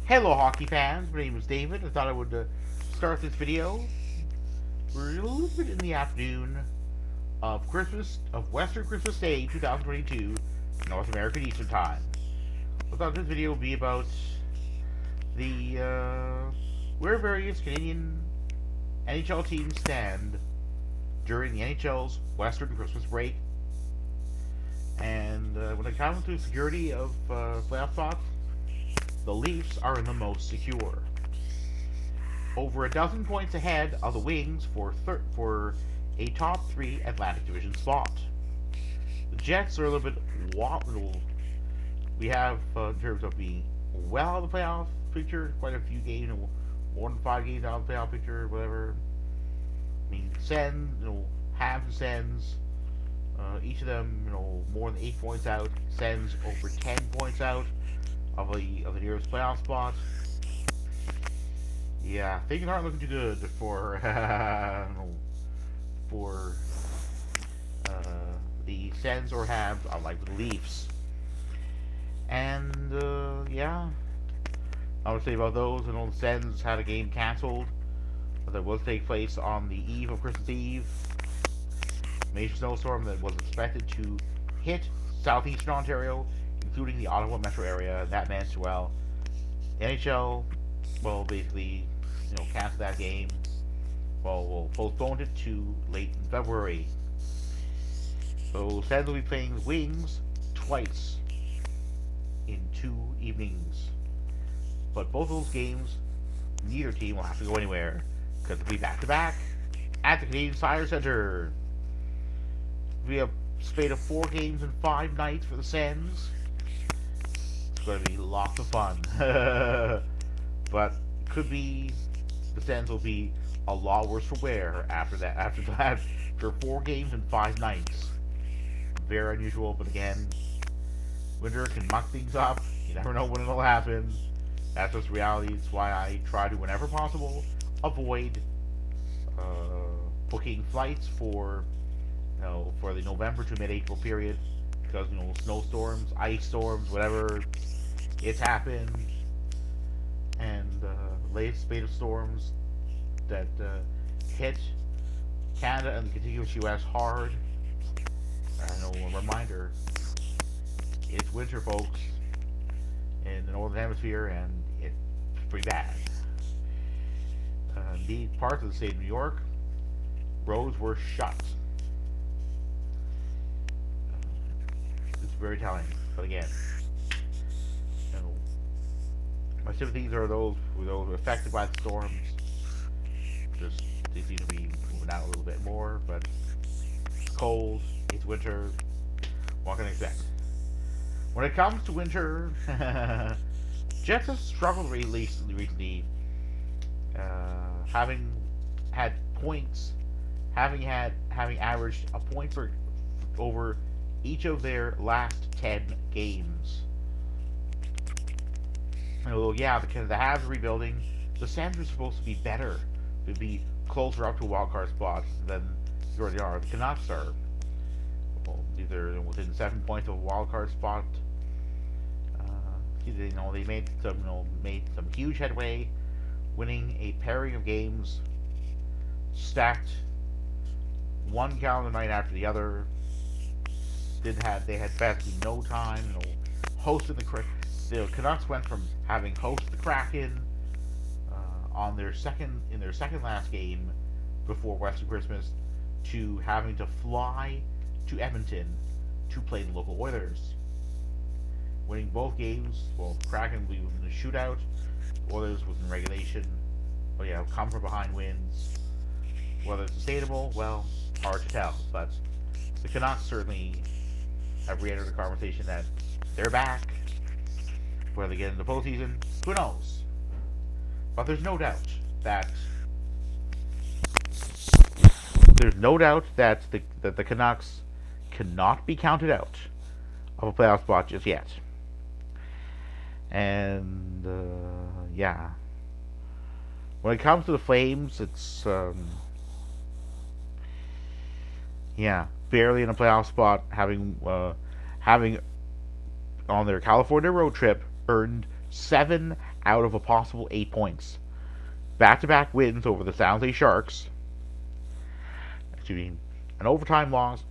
Hello, hockey fans. My name is David. I thought I would start this video. We're a little bit in the afternoon of Western Christmas Day 2022, North American Eastern Time. I thought this video would be about the where various Canadian NHL teams stand during the NHL's Western Christmas break. And when it comes to security of playoff spots, the Leafs are in the most secure. Over a dozen points ahead of the Wings for a top 3 Atlantic Division spot. The Jets are a little bit wobbly. We have, in terms of being well out of the playoff picture, quite a few games, more than 5 games out of the playoff picture, whatever. I mean, Sens, Habs and Sens, each of them, more than 8 points out. Sens over 10 points out of the nearest playoff spot. Yeah, things aren't looking too good for the Sens or Habs, unlike the Leafs. And yeah, I would say about those. The Sens had a game canceled that was to take place on the eve of Christmas Eve. Major snowstorm that was expected to hit southeastern Ontario, including the Ottawa metro area. That meant, well, NHL, basically, canceled that game. We'll postponed it to late in February. So Sens will be playing the Wings twice in 2 evenings. But both of those games, neither team will have to go anywhere, because it'll be back-to-back at the Canadian Tire Centre. We have a spate of 4 games in 5 nights for the Sens. It's going to be lots of fun. But could be the Sens will be a lot worse for wear after that. For 4 games in 5 nights. Very unusual, but again, winter can muck things up. You never know when it'll happen. That's just reality. It's why I try to, whenever possible, avoid booking flights for the November to mid-April period, because snowstorms, ice storms, whatever, it's happened, and latest spate of storms that hit Canada and the contiguous U.S. hard. A reminder: it's winter, folks, in the northern hemisphere, and it's pretty bad. Indeed, parts of the state of New York, roads were shut. It's very telling, but again, my sympathies are those affected by the storms. They seem to be moving out a little bit more, but it's cold, it's winter. What can I expect? When it comes to winter, Jets have struggled recently, having had points, having averaged a point for over each of their last 10 games. Yeah, the Habs are rebuilding. The Sens are supposed to be better, to be closer up to a wildcard spot than they are. The Canucks are either within 7 points of a wildcard spot. They made some huge headway, winning a pairing of games stacked one calendar night after the other. They had basically no time, hosting the Canucks went from having hosted the Kraken in their second last game before Western Christmas to having to fly to Edmonton to play the local Oilers. Winning both games, Kraken was in a shootout, Oilers was in regulation. But yeah, come from behind wins. Whether it's sustainable, hard to tell. But the Canucks certainly have re-entered the conversation that they're back. Whether they get into the postseason, who knows? But there's no doubt that the Canucks cannot be counted out of a playoff spot just yet. And yeah, when it comes to the Flames, it's barely in a playoff spot, having on their California road trip earned 7 out of a possible 8 points. Back-to-back wins over the San Jose Sharks. Excuse me, an overtime loss,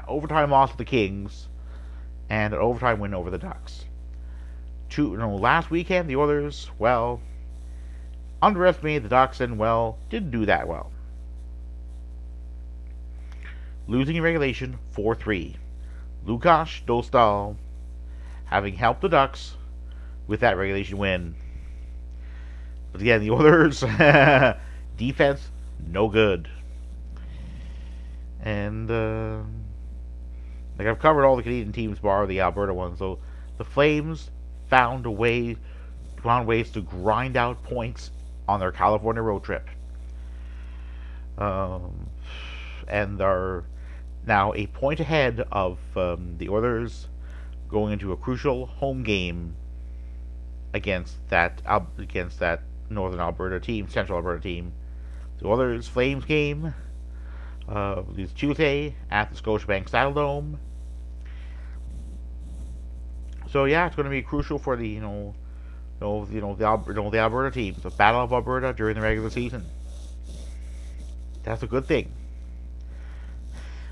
overtime loss to the Kings, and an overtime win over the Ducks. Last weekend the Oilers, well, underestimated the Ducks and, well, didn't do that well. Losing in regulation 4-3. Lukas Dostal having helped the Ducks with that regulation win. But again, the Oilers defense, no good. And I've covered all the Canadian teams bar the Alberta one. So the Flames found ways to grind out points on their California road trip, and are now a point ahead of the Oilers going into a crucial home game against that Northern Alberta team, Central Alberta team. The Oilers Flames game is Tuesday at the Scotiabank Saddledome. So yeah, it's going to be crucial for the the Alberta teams, the Battle of Alberta during the regular season. That's a good thing.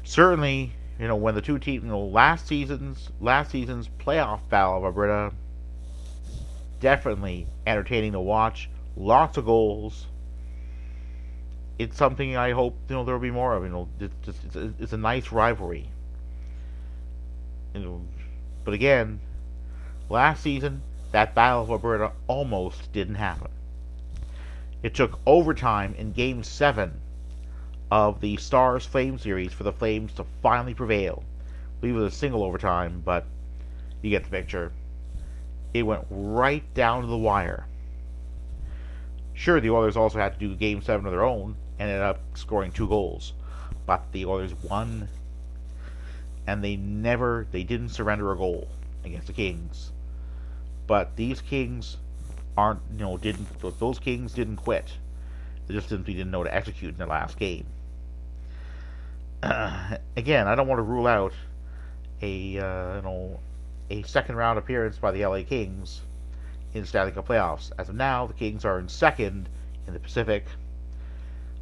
Certainly, when the two teams, last season's playoff Battle of Alberta, definitely entertaining to watch. Lots of goals. It's something I hope there will be more of. It's a nice rivalry. But again, last season that Battle of Alberta almost didn't happen. It took overtime in Game 7 of the Stars-Flames series for the Flames to finally prevail. I believe it was a single overtime, but you get the picture. It went right down to the wire. Sure, the Oilers also had to do Game 7 of their own and ended up scoring 2 goals. But the Oilers won, and they didn't surrender a goal against the Kings. But these Kings those Kings didn't quit. They just simply didn't know to execute in their last game. Again, I don't want to rule out a second round appearance by the LA Kings in the Stanley Cup playoffs. As of now, the Kings are in second in the Pacific.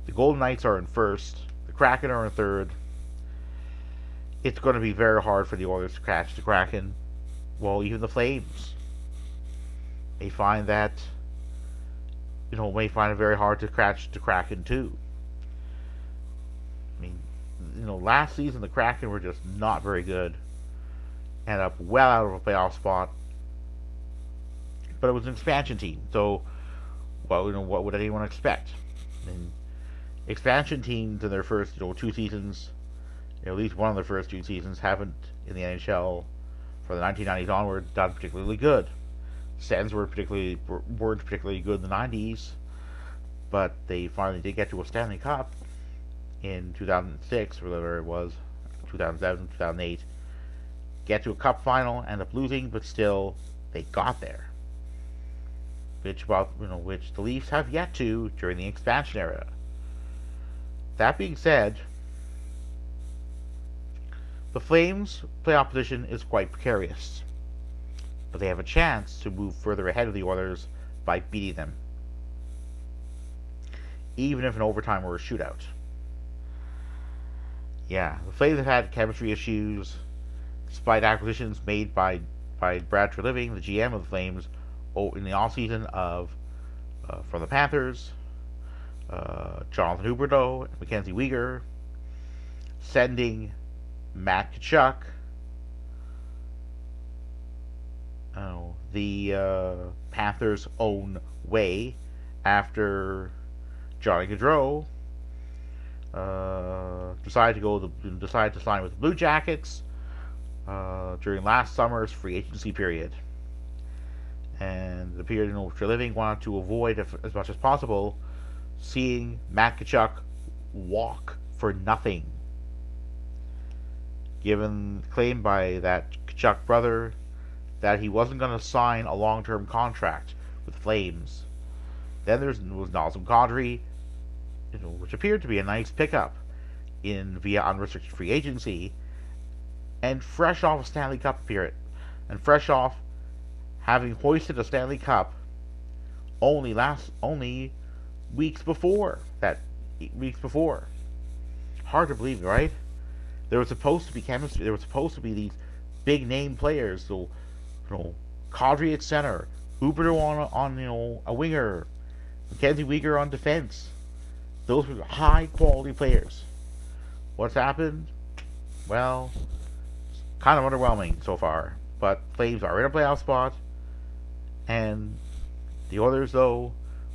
The Golden Knights are in first. The Kraken are in third. It's going to be very hard for the Oilers to catch the Kraken. Well, even the Flames may find that, may find it very hard to catch the Kraken too. I mean, last season the Kraken were just not very good. Ended up well out of a playoff spot. But it was an expansion team, so what would anyone expect? I mean, expansion teams in their first 2 seasons, at least one of their first 2 seasons, haven't in the NHL for the 1990s onward done particularly good. Sens weren't particularly good in the 90s, but they finally did get to a Stanley Cup in 2006, or whatever it was, 2007, 2008. Get to a Cup final, end up losing, but still they got there. Which the Leafs have yet to during the expansion era. That being said, the Flames' playoff position is quite precarious, but they have a chance to move further ahead of the Oilers by beating them, even if an overtime or a shootout. Yeah, the Flames have had chemistry issues, despite acquisitions made by Brad Treliving, the GM of the Flames, in the offseason from the Panthers, Jonathan Huberdeau, Mackenzie Weegar, sending Matt Tkachuk, the Panthers' own way after Johnny Gaudreau decided to sign with the Blue Jackets during last summer's free agency period. And it appeared Treliving wanted to avoid, as much as possible, seeing Matt Tkachuk walk for nothing. Given claim by that Tkachuk brother that he wasn't going to sign a long-term contract with Flames. Then there was Nazem Kadri, which appeared to be a nice pickup via unrestricted free agency, and fresh off a Stanley Cup appearance, and fresh off having hoisted a Stanley Cup only weeks before that. Weeks before. Hard to believe, right? There was supposed to be chemistry. There was supposed to be these big name players. So, Kadri at center, Huberdeau on a winger, Mackenzie Weegar on defense. Those were high quality players. What's happened? Well, kind of underwhelming so far. But Flames are in a playoff spot, and the Oilers, though,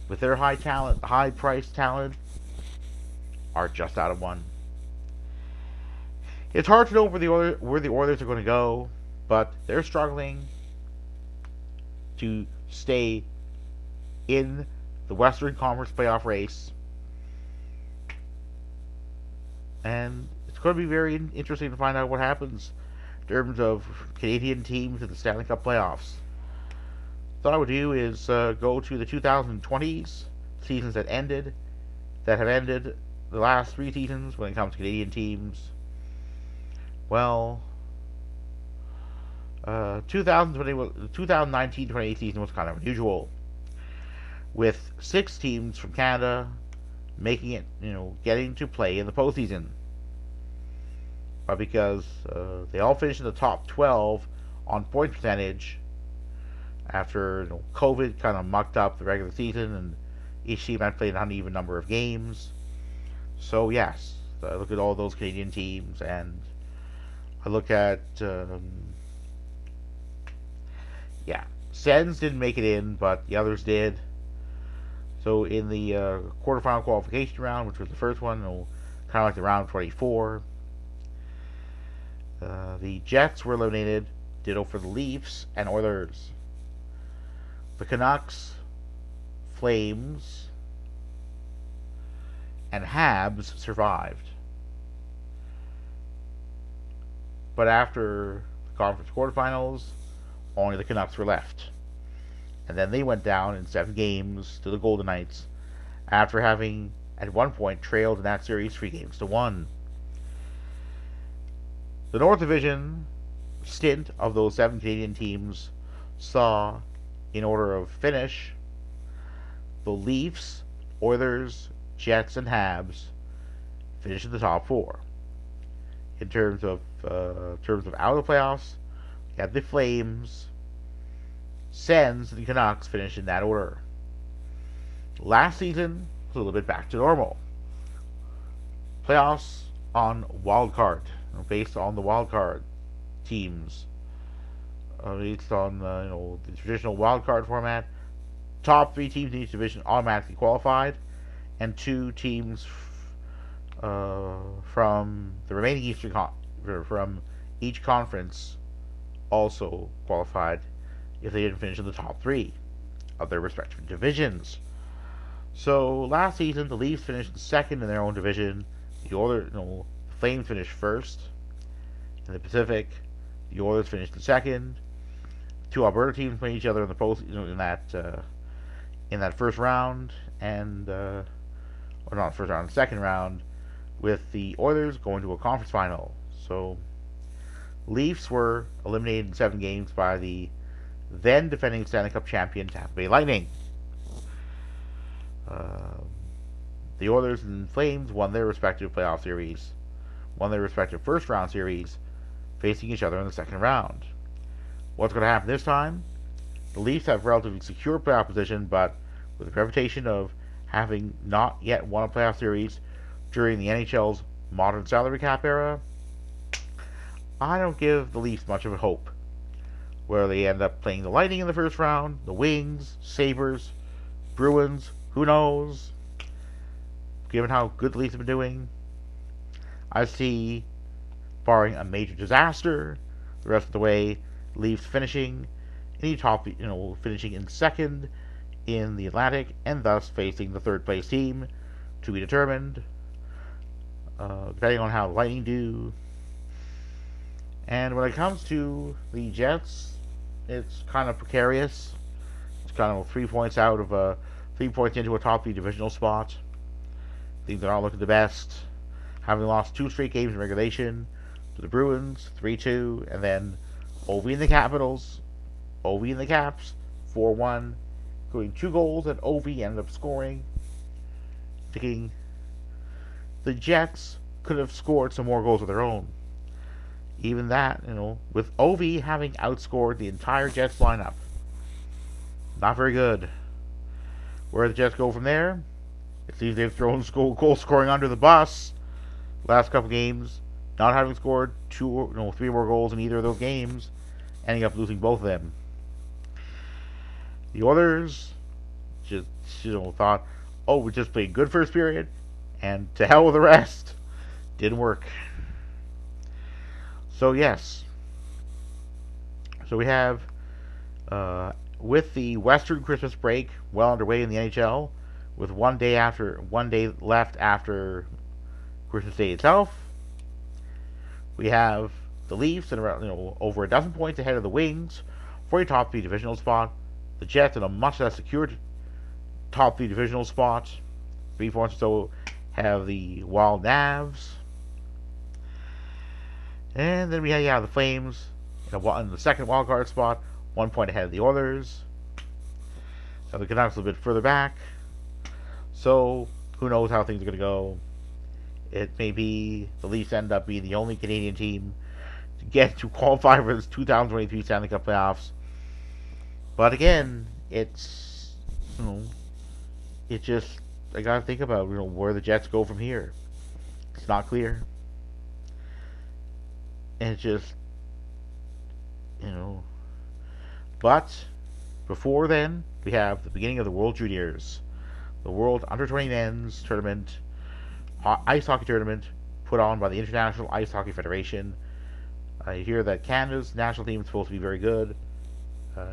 with their high priced talent, are just out of one. It's hard to know where the Oilers are going to go, but they're struggling to stay in the Western Conference playoff race. And it's going to be very interesting to find out what happens in terms of Canadian teams in the Stanley Cup playoffs. What I would do is go to the 2020s, seasons that have ended the last 3 seasons when it comes to Canadian teams. Well, 2019-20 season was kind of unusual, with 6 teams from Canada making it, getting to play in the postseason. But because they all finished in the top 12 on point percentage after COVID kind of mucked up the regular season, and each team had played an uneven number of games. So yes, I look at all those Canadian teams, and I look at Sens didn't make it in, but the others did. So in the quarterfinal qualification round, which was the first one, kind of like the round 24, the Jets were eliminated. Ditto for the Leafs and Oilers. The Canucks, Flames, and Habs survived. But after the conference quarterfinals, only the Canucks were left. And then they went down in 7 games to the Golden Knights after having, at one point, trailed in that series 3-1. The North Division stint of those 7 Canadian teams saw, in order of finish, the Leafs, Oilers, Jets, and Habs finish in the top 4. In terms of out of the playoffs, you have the Flames, Sens, and Canucks finish in that order. Last season was a little bit back to normal. Playoffs on wild card, based on the wild card teams, based on the traditional wild card format. Top 3 teams in each division automatically qualified, and 2 teams from the remaining from each conference also qualified if they didn't finish in the top 3 of their respective divisions. So last season, the Leafs finished second in their own division. The Flames finished first in the Pacific. The Oilers finished in second. 2 Alberta teams playing each other in the post, in that first round, and or not first round, second round, with the Oilers going to a conference final. So Leafs were eliminated in 7 games by the then defending Stanley Cup champion Tampa Bay Lightning. The Oilers and Flames won their respective playoff series, won their respective first round series, facing each other in the second round. What's going to happen this time? The Leafs have relatively secure playoff position, but with the reputation of having not yet won a playoff series during the NHL's modern salary cap era, I don't give the Leafs much of a hope, where they end up playing the Lightning in the first round, the Wings, Sabres, Bruins, who knows, given how good the Leafs have been doing. I see, barring a major disaster, the rest of the way, Leafs finishing finishing in second in the Atlantic, and thus facing the third place team to be determined, depending on how the Lightning do. And when it comes to the Jets, it's kind of precarious. It's kind of 3 points out of 3 points into a top 3 divisional spot. Things are not looking the best, having lost 2 straight games in regulation to the Bruins, 3-2, and then over in the Capitals, Ovi and the Caps 4-1, including 2 goals that Ovi ended up scoring. Thinking the Jets could have scored some more goals of their own. Even that, with Ovi having outscored the entire Jets lineup. Not very good. Where the Jets go from there? It seems they've thrown goal scoring under the bus last couple games, not having scored 3 more goals in either of those games, ending up losing both of them. The Oilers just thought, oh, we just played good first period, and to hell with the rest. Didn't work. So yes. So we have, with the Western Christmas break well underway in the NHL, with one day left after Christmas Day itself, we have the Leafs at around over a dozen points ahead of the Wings for a top 3 divisional spot. The Jets in a much less secured top 3 divisional spot. 3 points or so have the Wild Navs. And then we have the Flames in the second wildcard spot, 1 point ahead of the Oilers. Now the Canucks a little bit further back. So who knows how things are going to go. It may be the Leafs end up being the only Canadian team to get to qualify for this 2023 Stanley Cup playoffs. But again, it's I gotta think about where the Jets go from here. It's not clear, and it's just But before then, we have the beginning of the World Juniors, the World Under-20 Men's Tournament, ice hockey tournament put on by the International Ice Hockey Federation. I hear that Canada's national team is supposed to be very good,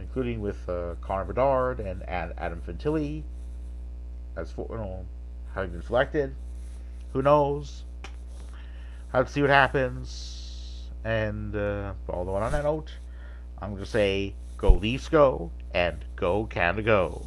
including with Connor Bedard and Adam Fantilli as having been selected. Who knows? Have to see what happens. And although on that note, I'm going to say go Leafs go and go Canada go.